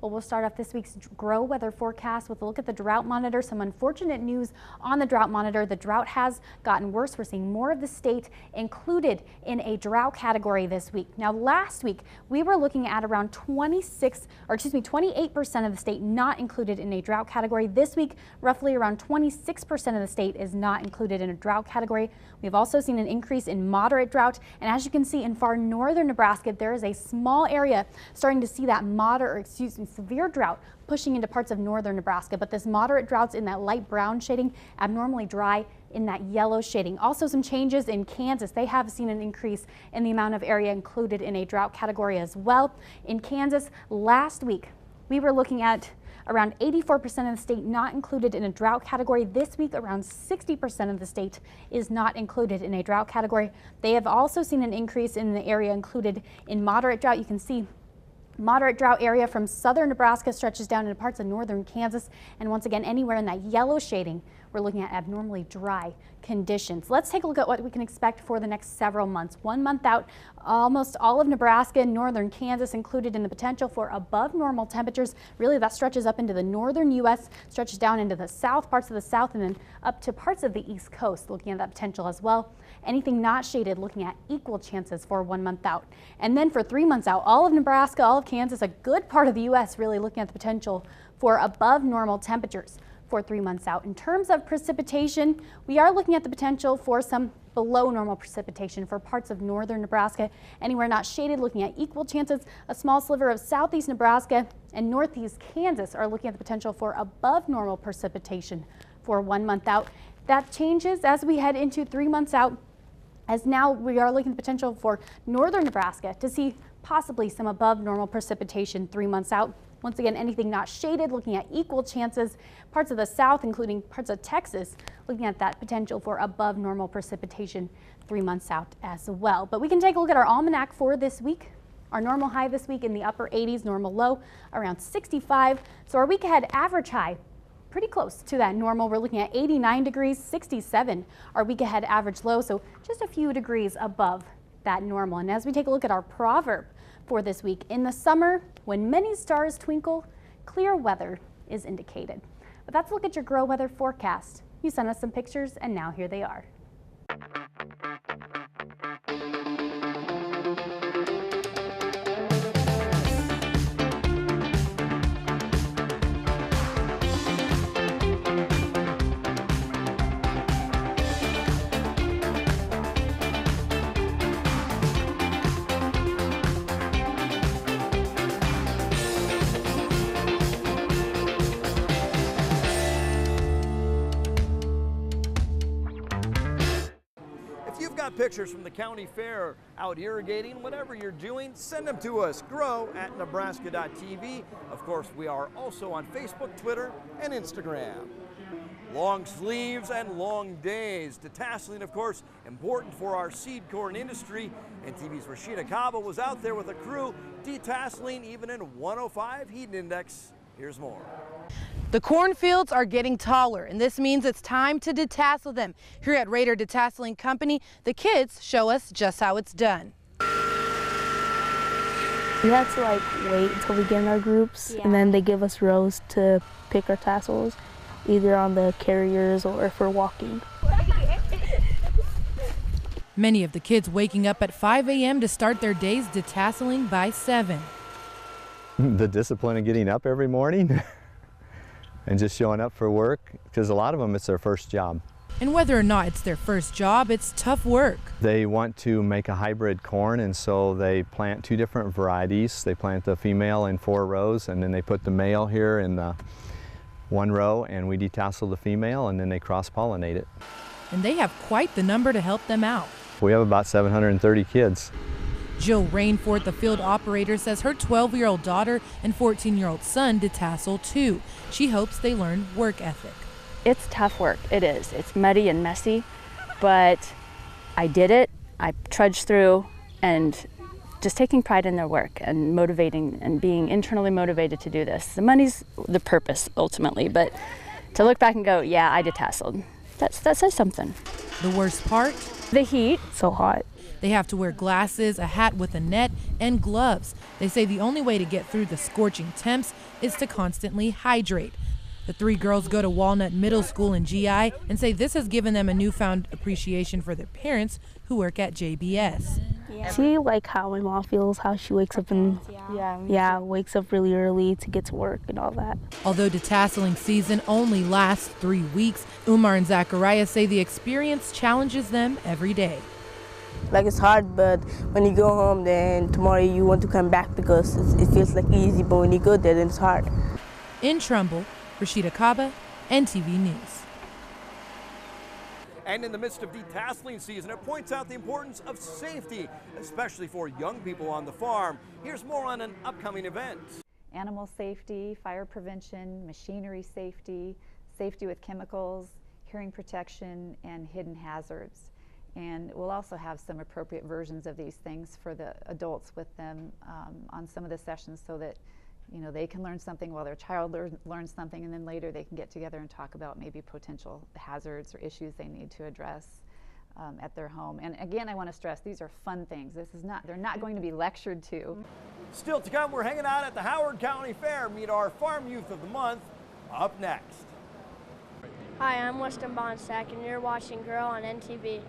Well, we'll start off this week's Grow weather forecast with a look at the drought monitor. Some unfortunate news on the drought monitor. The drought has gotten worse. We're seeing more of the state included in a drought category this week. Now, last week we were looking at around 28% of the state not included in a drought category. This week, roughly around 26% of the state is not included in a drought category. We've also seen an increase in moderate drought, and as you can see in far northern Nebraska, there is a small area starting to see that severe drought pushing into parts of northern Nebraska. But this moderate drought's in that light brown shading, abnormally dry in that yellow shading. Also some changes in Kansas. They have seen an increase in the amount of area included in a drought category as well. In Kansas, last week we were looking at around 84% of the state not included in a drought category. This week, around 60% of the state is not included in a drought category. They have also seen an increase in the area included in moderate drought. You can see moderate drought area from southern Nebraska stretches down into parts of northern Kansas. And once again, anywhere in that yellow shading, we're looking at abnormally dry conditions. Let's take a look at what we can expect for the next several months. 1 month out, almost all of Nebraska and northern Kansas included in the potential for above normal temperatures. Really, that stretches up into the northern U.S., stretches down into the south, parts of the south, and then up to parts of the east coast, looking at that potential as well. Anything not shaded, looking at equal chances for 1 month out. And then for 3 months out, all of Nebraska, all of Kansas, a good part of the U.S. really looking at the potential for above normal temperatures for 3 months out. In terms of precipitation, we are looking at the potential for some below normal precipitation for parts of northern Nebraska. Anywhere not shaded, looking at equal chances. A small sliver of southeast Nebraska and northeast Kansas are looking at the potential for above normal precipitation for 1 month out. That changes as we head into 3 months out, as now we are looking at the potential for northern Nebraska to see possibly some above normal precipitation 3 months out. Once again, anything not shaded, looking at equal chances. Parts of the south, including parts of Texas, looking at that potential for above normal precipitation 3 months out as well. But we can take a look at our almanac for this week. Our normal high this week in the upper 80s, normal low around 65. So our week ahead average high, pretty close to that normal. We're looking at 89 degrees, 67 our week ahead average low, so just a few degrees above that normal. And as we take a look at our proverb for this week, in the summer, when many stars twinkle, clear weather is indicated. But that's a look at your Grow weather forecast. You sent us some pictures, and now here they are. Pictures from the county fair, out irrigating, whatever you're doing, send them to us. grow@nebraska.tv. Of course, we are also on Facebook, Twitter, and Instagram. Long sleeves and long days. Detasseling, of course, important for our seed corn industry. NTV's Rashida Cabo was out there with a crew, detasseling even in 105 heat index. Here's more. The cornfields are getting taller, and this means it's time to detassel them. Here at Raider Detasseling Company, the kids show us just how it's done. We had to wait until we get in our groups, and then they give us rows to pick our tassels, either on the carriers or if we're walking. Many of the kids waking up at 5 a.m. to start their days detasseling by 7. The discipline of getting up every morning and just showing up for work, because a lot of them, it's their first job. And whether or not it's their first job, it's tough work. They want to make a hybrid corn, and so they plant 2 different varieties. They plant the female in 4 rows, and then they put the male here in the 1 row, and we detassel the female, and then they cross-pollinate it. And they have quite the number to help them out. We have about 730 kids. Jill Rainford, the field operator, says her 12-year-old daughter and 14-year-old son detassel too. She hopes they learn work ethic. It's tough work, it is. It's muddy and messy, but I did it. I trudged through, and just taking pride in their work and motivating and being internally motivated to do this. The money's the purpose ultimately, but to look back and go, yeah, I detasseled, that says something. The worst part? The heat. So hot. They have to wear glasses, a hat with a net, and gloves. They say the only way to get through the scorching temps is to constantly hydrate. The three girls go to Walnut Middle School in GI and say this has given them a newfound appreciation for their parents who work at JBS. See, like how my mom feels, how she wakes up and wakes up really early to get to work and all that. Although detasseling season only lasts 3 weeks, Umar and Zachariah say the experience challenges them every day. Like it's hard, but when you go home, then tomorrow you want to come back because it feels like easy, but when you go there, then it's hard. In Trumbull, Rashida Kaba, NTV News. And in the midst of detasseling season, it points out the importance of safety, especially for young people on the farm. Here's more on an upcoming event. Animal safety, fire prevention, machinery safety, safety with chemicals, hearing protection, and hidden hazards. And we'll also have some appropriate versions of these things for the adults with them on some of the sessions so that they can learn something while their child learns something, and then later they can get together and talk about maybe potential hazards or issues they need to address at their home. And again, I want to stress, these are fun things. They're not going to be lectured to. Still to come, we're hanging out at the Howard County Fair. Meet our Farm Youth of the Month up next. Hi, I'm Weston Bonsack, and you're watching Grow on NTV.